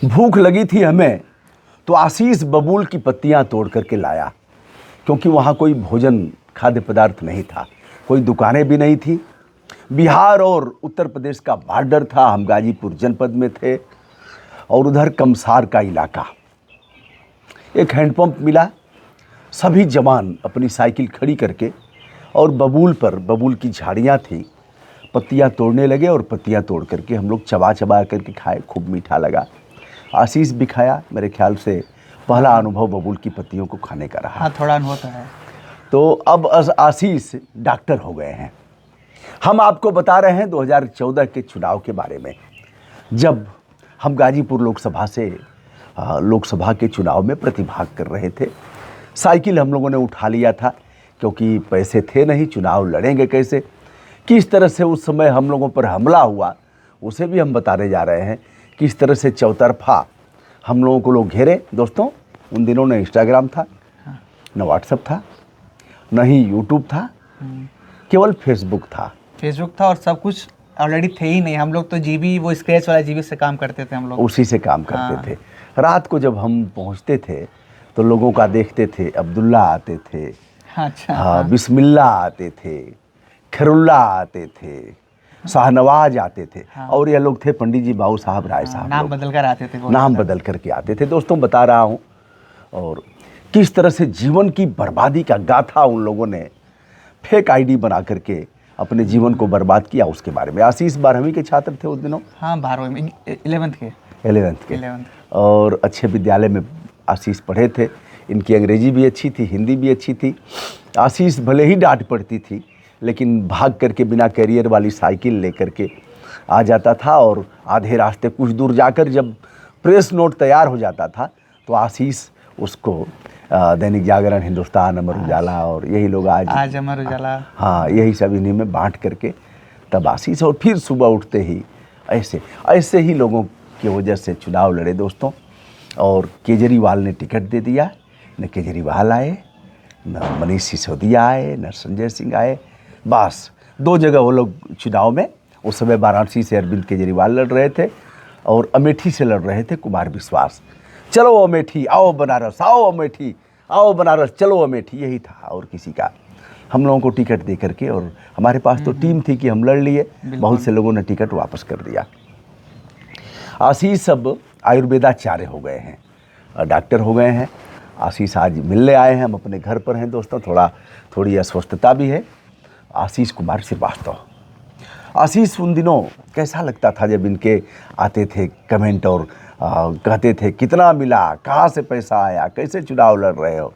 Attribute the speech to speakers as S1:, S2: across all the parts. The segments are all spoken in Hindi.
S1: भूख लगी थी हमें तो आशीष बबूल की पत्तियां तोड़ करके लाया, क्योंकि वहाँ कोई भोजन खाद्य पदार्थ नहीं था, कोई दुकानें भी नहीं थी। बिहार और उत्तर प्रदेश का बॉर्डर था, हम गाजीपुर जनपद में थे और उधर कमसार का इलाका। एक हैंडपंप मिला, सभी जवान अपनी साइकिल खड़ी करके और बबूल की झाड़ियाँ थी, पत्तियाँ तोड़ने लगे और पत्तियाँ तोड़ करके हम लोग चबा चबा करके खाए, खूब मीठा लगा। आशीष भी खाया, मेरे ख्याल से पहला अनुभव बबूल की पत्तियों को खाने का रहा।
S2: हाँ, थोड़ा अनुभव तो है।
S1: तो अब आशीष डॉक्टर हो गए हैं। हम आपको बता रहे हैं 2014 के चुनाव के बारे में, जब हम गाजीपुर लोकसभा के चुनाव में प्रतिभाग कर रहे थे। साइकिल हम लोगों ने उठा लिया था, क्योंकि पैसे थे नहीं, चुनाव लड़ेंगे कैसे। किस तरह से उस समय हम लोगों पर हमला हुआ उसे भी हम बताने जा रहे हैं। किस तरह से चौतरफा हम लोगों को लोग घेरे। दोस्तों, उन दिनों न इंस्टाग्राम था, न व्हाट्सएप था, न ही यूट्यूब था, केवल फेसबुक था
S2: और सब कुछ ऑलरेडी थे ही नहीं। हम लोग तो जीबी, वो स्क्रैच वाला जीबी से काम करते थे हम लोग,
S1: उसी से काम करते थे। रात को जब हम पहुंचते थे तो लोगों का देखते थे, अब्दुल्ला आते थे,
S2: अच्छा,
S1: बिस्मिल्ला आते थे, खैरुल्ला आते थे, शाहनवाज आते थे, और ये लोग थे पंडित जी बाबू साहब राय साहब।
S2: नाम बदल कर आते थे,
S1: नाम बदल करके आते थे। दोस्तों, बता रहा हूँ और किस तरह से जीवन की बर्बादी का गाथा उन लोगों ने फेक आईडी बना करके अपने जीवन को बर्बाद किया, उसके बारे में। आशीष 12वीं के छात्र थे उस दिनों।
S2: हाँ, 12वीं में,
S1: 11th के। और अच्छे विद्यालय में आशीष पढ़े थे। इनकी अंग्रेजी भी अच्छी थी, हिंदी भी अच्छी थी। आशीष भले ही डांट पड़ती थी, लेकिन भाग करके बिना कैरियर वाली साइकिल लेकर के आ जाता था, और आधे रास्ते कुछ दूर जाकर जब प्रेस नोट तैयार हो जाता था तो आशीष उसको दैनिक जागरण, हिंदुस्तान, अमर उजाला और यही लोग आज
S2: अमर उजाला,
S1: हाँ, यही सब इन्हीं में बांट करके तब आशीष, और फिर सुबह उठते ही ऐसे ही लोगों की वजह से चुनाव लड़े। दोस्तों, और केजरीवाल ने टिकट दे दिया। न केजरीवाल आए, न मनीष सिसोदिया आए, न संजय सिंह आए। बस 2 जगह वो लोग चुनाव में, उस समय वाराणसी से अरविंद केजरीवाल लड़ रहे थे और अमेठी से लड़ रहे थे कुमार विश्वास। चलो अमेठी, आओ बनारस, आओ अमेठी, आओ बनारस, चलो अमेठी, यही था। और किसी का हम लोगों को टिकट दे करके, और हमारे पास तो टीम थी कि हम लड़ लिए, बहुत से लोगों ने टिकट वापस कर दिया। आशीष अब आयुर्वेदाचार्य हो गए हैं, डॉक्टर हो गए हैं। आशीष आज मिलने आए हैं, हम अपने घर पर हैं। दोस्तों, थोड़ी अस्वस्थता भी है। आशीष कुमार श्रीवास्तव। आशीष उन दिनों कैसा लगता था जब इनके आते थे कमेंट और कहते थे कितना मिला, कहाँ से पैसा आया, कैसे चुनाव लड़ रहे हो।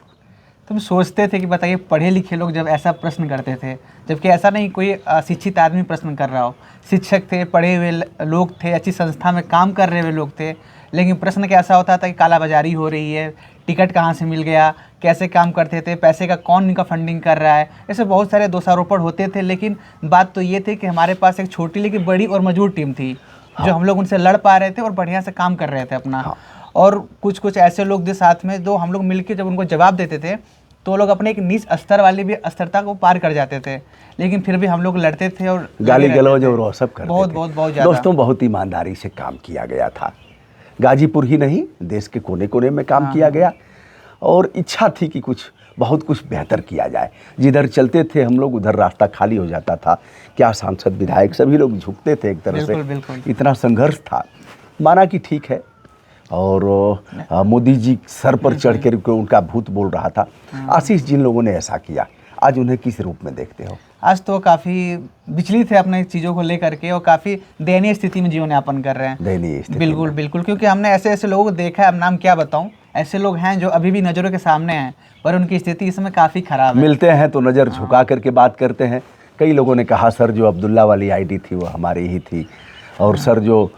S2: तो हम सोचते थे कि बताइए, पढ़े लिखे लोग जब ऐसा प्रश्न करते थे, जबकि ऐसा नहीं कोई शिक्षित आदमी प्रश्न कर रहा हो, शिक्षक थे, पढ़े हुए लोग थे, अच्छी संस्था में काम कर रहे हुए लोग थे, लेकिन प्रश्न कैसा होता था कि कालाबाजारी हो रही है, टिकट कहाँ से मिल गया, कैसे काम करते थे, पैसे का कौन इनका फंडिंग कर रहा है, ऐसे बहुत सारे दोषारोपण होते थे। लेकिन बात तो ये थी कि हमारे पास एक छोटी लेकिन बड़ी और मजबूत टीम थी, जो हम लोग उनसे लड़ पा रहे थे और बढ़िया से काम कर रहे थे अपना। और कुछ ऐसे लोग थे साथ में, जो हम लोग मिलकर जब उनको जवाब देते थे तो लोग अपने एक नीच स्तर वाली भी स्तरता को पार कर जाते थे, लेकिन फिर भी हम लोग लड़ते थे और
S1: गाली गलौज और सब करते थे।
S2: बहुत ज़्यादा।
S1: दोस्तों, बहुत ईमानदारी से काम किया गया था। गाजीपुर ही नहीं, देश के कोने कोने में काम किया गया, और इच्छा थी कि बहुत कुछ बेहतर किया जाए। जिधर चलते थे हम लोग, उधर रास्ता खाली हो जाता था। क्या सांसद, विधायक, सभी लोग झुकते थे एक तरह से।
S2: बिल्कुल।
S1: इतना संघर्ष था। माना कि ठीक है, और मोदी जी सर पर चढ़ कर उनका भूत बोल रहा था। आशीष, जिन लोगों ने ऐसा किया, आज उन्हें किस रूप में देखते हो?
S2: आज तो काफ़ी विचलित है अपने चीज़ों को लेकर के, और काफ़ी दयनीय स्थिति में जीवन यापन कर रहे हैं।
S1: दयनीय स्थिति।
S2: बिल्कुल, क्योंकि हमने ऐसे लोगों को देखा है, अब नाम क्या बताऊं, ऐसे लोग हैं जो अभी भी नज़रों के सामने हैं, पर उनकी स्थिति इस समय काफ़ी ख़राब है।
S1: मिलते हैं तो नज़र झुका करके बात करते हैं। कई लोगों ने कहा, सर जो अब्दुल्ला वाली आईडी थी वो हमारी ही थी, और सर जो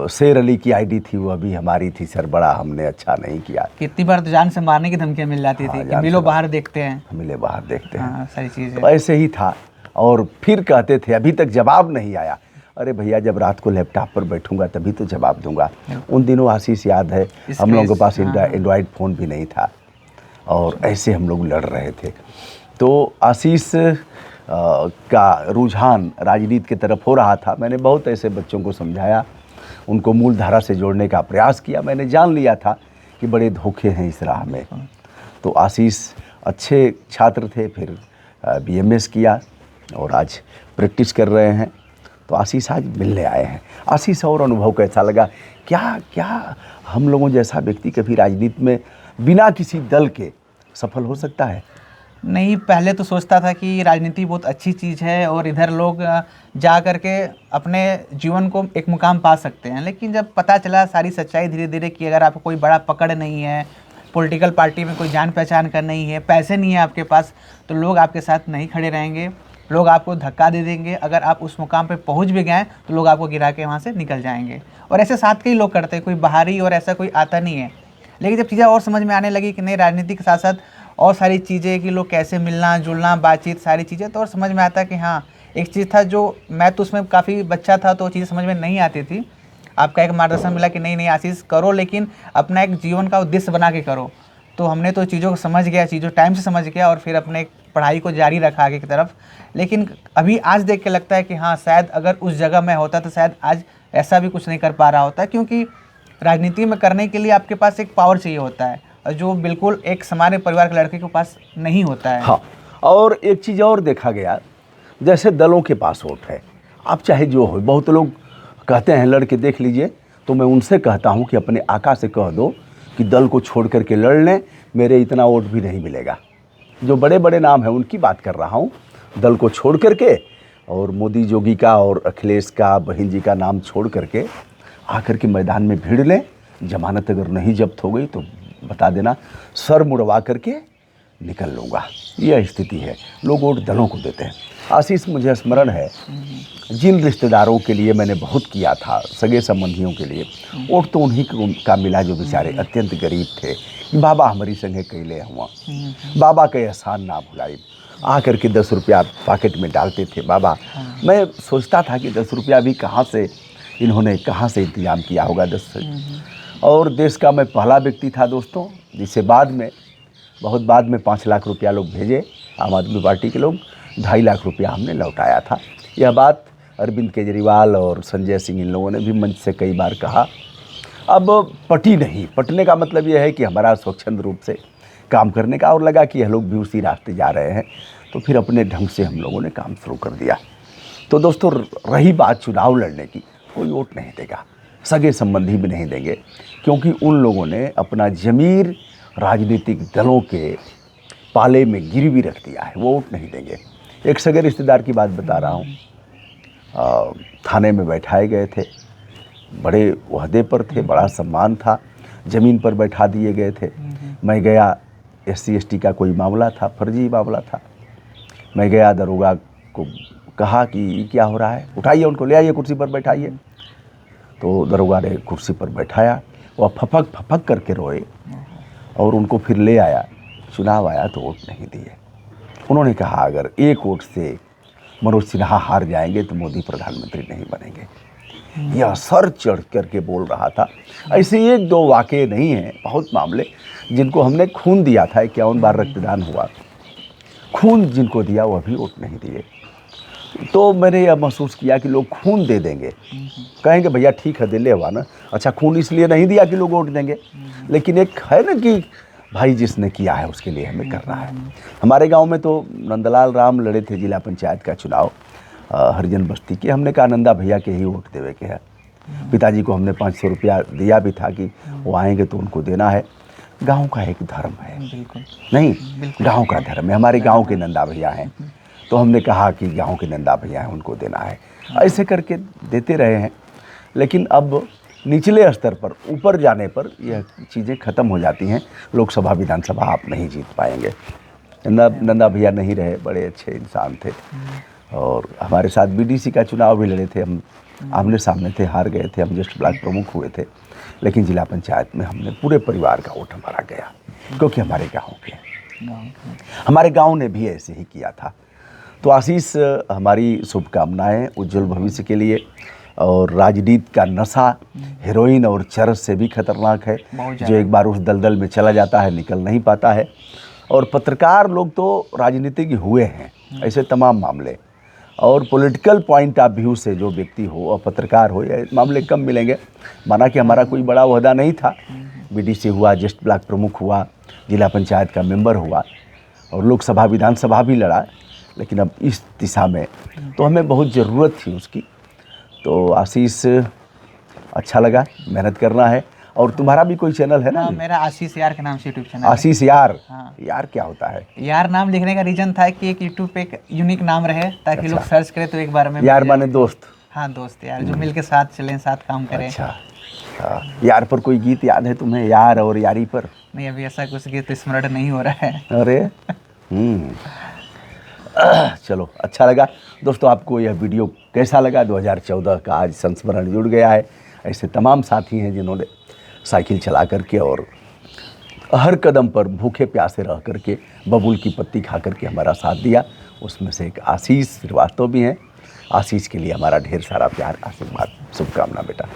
S1: शेर अली की आईडी थी वो अभी हमारी थी। सर, बड़ा हमने अच्छा नहीं किया।
S2: कितनी बार तो जान से मारने की धमकियाँ मिल जाती थी कि मिलो बाहर देखते हैं,
S1: मिले बाहर देखते हैं।
S2: सही चीज़ है।
S1: तो ऐसे ही था। और फिर कहते थे अभी तक जवाब नहीं आया। अरे भैया, जब रात को लैपटॉप पर बैठूंगा तभी तो जवाब दूंगा। उन दिनों आशीष याद है, हम लोगों के पास एंड्रॉयड फ़ोन भी नहीं था, और ऐसे हम लोग लड़ रहे थे। तो आशीष का रुझान राजनीति की तरफ हो रहा था। मैंने बहुत ऐसे बच्चों को समझाया, उनको मूल धारा से जोड़ने का प्रयास किया। मैंने जान लिया था कि बड़े धोखे हैं इस राह में। तो आशीष अच्छे छात्र थे, फिर BMS किया और आज प्रैक्टिस कर रहे हैं। तो आशीष आज मिलने आए हैं। आशीष, और अनुभव कैसा लगा? क्या हम लोगों जैसा व्यक्ति कभी राजनीति में बिना किसी दल के सफल हो सकता है?
S2: नहीं, पहले तो सोचता था कि राजनीति बहुत अच्छी चीज़ है और इधर लोग जा कर के अपने जीवन को एक मुकाम पा सकते हैं, लेकिन जब पता चला सारी सच्चाई धीरे धीरे कि अगर आपको कोई बड़ा पकड़ नहीं है, पॉलिटिकल पार्टी में कोई जान पहचान का नहीं है, पैसे नहीं है आपके पास, तो लोग आपके साथ नहीं खड़े रहेंगे, लोग आपको धक्का दे देंगे। अगर आप उस मुकाम पे पहुंच भी गए तो लोग आपको गिरा के वहाँ से निकल जाएंगे। और ऐसे साथ कई लोग करते हैं, कोई बाहरी और ऐसा कोई आता नहीं है। लेकिन जब चीज़ें और समझ में आने लगी कि नहीं, राजनीति के साथ साथ और सारी चीज़ें कि लोग कैसे मिलना जुलना, बातचीत, सारी चीज़ें, तो और समझ में आता कि हाँ, एक चीज़ था जो मैं तो उसमें काफ़ी बच्चा था तो चीज़ें समझ में नहीं आती थी। आपका एक मार्गदर्शन मिला कि नहीं आशीष करो, लेकिन अपना एक जीवन का उद्देश्य बना के करो। तो हमने तो चीज़ों को समझ गया, चीज़ों टाइम से समझ गया और फिर अपने पढ़ाई को जारी रखा आगे की तरफ। लेकिन अभी आज देख के लगता है कि हाँ, शायद अगर उस जगह मैं होता तो शायद आज ऐसा भी कुछ नहीं कर पा रहा होता, क्योंकि राजनीति में करने के लिए आपके पास एक पावर चाहिए होता है, जो बिल्कुल एक हमारे परिवार के लड़के के पास नहीं होता है।
S1: हाँ, और एक चीज़ और देखा गया, जैसे दलों के पास वोट है, आप चाहे जो हो, बहुत लोग कहते हैं लड़के देख लीजिए, तो मैं उनसे कहता हूँ कि अपने आका से कह दो कि दल को छोड़ करके लड़ लें, मेरे इतना वोट भी नहीं मिलेगा। जो बड़े बड़े नाम हैं उनकी बात कर रहा हूँ, दल को छोड़ करके, और मोदी जोगी का और अखिलेश का, बहन जी का नाम छोड़ करके आकर के मैदान में भीड़ लें। जमानत अगर नहीं जब्त हो गई तो बता देना, सर मुड़वा करके निकल लूँगा। यह स्थिति है, लोग वोट दलों को देते हैं। आशीष, मुझे स्मरण है जिन रिश्तेदारों के लिए मैंने बहुत किया था, सगे संबंधियों के लिए, वोट तो उन्हीं का मिला जो बेचारे अत्यंत गरीब थे। बाबा हमारी संगे कैले हुआ, बाबा के एहसान ना भुलाई, आकर के 10 रुपया पॉकेट में डालते थे बाबा। मैं सोचता था कि 10 रुपया भी कहाँ से इन्होंने इंतजाम किया होगा 10 से। और देश का मैं पहला व्यक्ति था दोस्तों, जिसे बाद में, बहुत बाद में 5 लाख रुपया लोग भेजे, आम आदमी पार्टी के लोग 2.5 लाख रुपया हमने लौटाया था। यह बात अरविंद केजरीवाल और संजय सिंह, इन लोगों ने भी मंच से कई बार कहा। अब पटी नहीं, पटने का मतलब यह है कि हमारा स्वच्छंद रूप से काम करने का, और लगा कि यह लोग भी उसी रास्ते जा रहे हैं, तो फिर अपने ढंग से हम लोगों ने काम शुरू कर दिया। तो दोस्तों, रही बात चुनाव लड़ने की, कोई वोट नहीं देगा, सगे संबंधी भी नहीं देंगे, क्योंकि उन लोगों ने अपना ज़मीर राजनीतिक दलों के पाले में गिरवी रख दिया है, वो वोट नहीं देंगे। एक सगे रिश्तेदार की बात बता रहा हूँ, थाने में बैठाए गए थे, बड़े ओहदे पर थे, बड़ा सम्मान था, ज़मीन पर बैठा दिए गए थे। मैं गया, SC ST का कोई मामला था, फर्जी मामला था। मैं गया, दरोगा को कहा कि क्या हो रहा है, उठाइए उनको, ले आइए, कुर्सी पर बैठाइए। तो दरोगा ने कुर्सी पर बैठाया, वह फपक फपक करके रोए और उनको फिर ले आया। चुनाव आया तो वोट नहीं दिए। उन्होंने कहा अगर एक वोट से मनोज सिन्हा हार जाएंगे तो मोदी प्रधानमंत्री नहीं बनेंगे। यह सर चढ़ करके बोल रहा था। ऐसे 1-2 वाक़ये नहीं हैं, बहुत मामले जिनको हमने खून दिया था, 51 बार रक्तदान हुआ, खून जिनको दिया वह भी वोट नहीं दिए। तो मैंने यह महसूस किया कि लोग खून दे देंगे, कहेंगे भैया ठीक है, दे ले हुआ ना, अच्छा खून इसलिए नहीं दिया कि लोग वोट देंगे, लेकिन एक है ना कि भाई जिसने किया है उसके लिए हमें करना है। हमारे गांव में तो नंदलाल राम लड़े थे जिला पंचायत का चुनाव, हरिजन बस्ती के। हमने कहा नंदा भैया के ही वोट देवे के है। पिताजी को हमने 500 रुपया दिया भी था कि वो आएंगे तो उनको देना है। गाँव का एक धर्म है, नहीं, गाँव का धर्म है, हमारे गाँव के नंदा भैया हैं, तो हमने कहा कि गांव के नंदा भैया हैं उनको देना है। ऐसे करके देते रहे हैं, लेकिन अब निचले स्तर पर, ऊपर जाने पर यह चीज़ें ख़त्म हो जाती हैं। लोकसभा विधानसभा आप नहीं जीत पाएंगे। नंदा भैया नहीं रहे, बड़े अच्छे इंसान थे और हमारे साथ BDC का चुनाव भी लड़े थे, हम आमने सामने थे, हार गए थे, हम जस्ट ब्लॉक प्रमुख हुए थे, लेकिन जिला पंचायत में हमने पूरे परिवार का वोट हमारा गया, क्योंकि हमारे गाँव के, हमारे गाँव ने भी ऐसे ही किया था। तो आशीष, हमारी शुभकामनाएं उज्जवल भविष्य के लिए। और राजनीति का नशा हेरोइन और चरस से भी खतरनाक है, जो एक बार उस दलदल में चला जाता है निकल नहीं पाता है। और पत्रकार लोग तो राजनीतिक हुए हैं, ऐसे तमाम मामले। और पॉलिटिकल पॉइंट ऑफ व्यू से जो व्यक्ति हो और पत्रकार हो, ये मामले कम मिलेंगे। माना कि हमारा कोई बड़ा ओहदा नहीं था, बीडीसी हुआ, ज्येष्ठ ब्लॉक प्रमुख हुआ, जिला पंचायत का मेंबर हुआ और लोकसभा विधानसभा भी लड़ा, लेकिन अब इस दिशा में तो हमें बहुत ज़रूरत थी उसकी। तो आशीष, अच्छा लगा, मेहनत करना है। और तुम्हारा भी कोई चैनल है ना?
S2: हाँ, मेरा आशीष यार के नाम से यूट्यूब चैनल है।
S1: आशीष यार।
S2: हाँ।
S1: यार क्या होता है?
S2: यार नाम लिखने का रीजन था कि एक यूट्यूब पे एक यूनिक नाम रहे, ताकि लोग सर्च करें तो एक बार में
S1: यार
S2: मिल
S1: माने
S2: जाए।
S1: दोस्त?
S2: हाँ, दोस्त यार, जो मिलके साथ चलें, साथ काम करें।
S1: अच्छा, हाँ। यार पर कोई गीत याद है तुम्हें, यार और यारी पर?
S2: नहीं, अभी ऐसा कुछ गीत स्मरण नहीं हो रहा है।
S1: अरे चलो, अच्छा लगा दोस्तों। आपको यह वीडियो कैसा लगा? 2014 का आज संस्मरण जुड़ गया है। ऐसे तमाम साथी हैं जिन्होंने साइकिल चला करके और हर कदम पर भूखे प्यासे रह करके बबूल की पत्ती खा करके हमारा साथ दिया। उसमें से एक आशीष श्रीवास्तव भी हैं। आशीष के लिए हमारा ढेर सारा प्यार, आशीर्वाद, शुभकामना बेटा।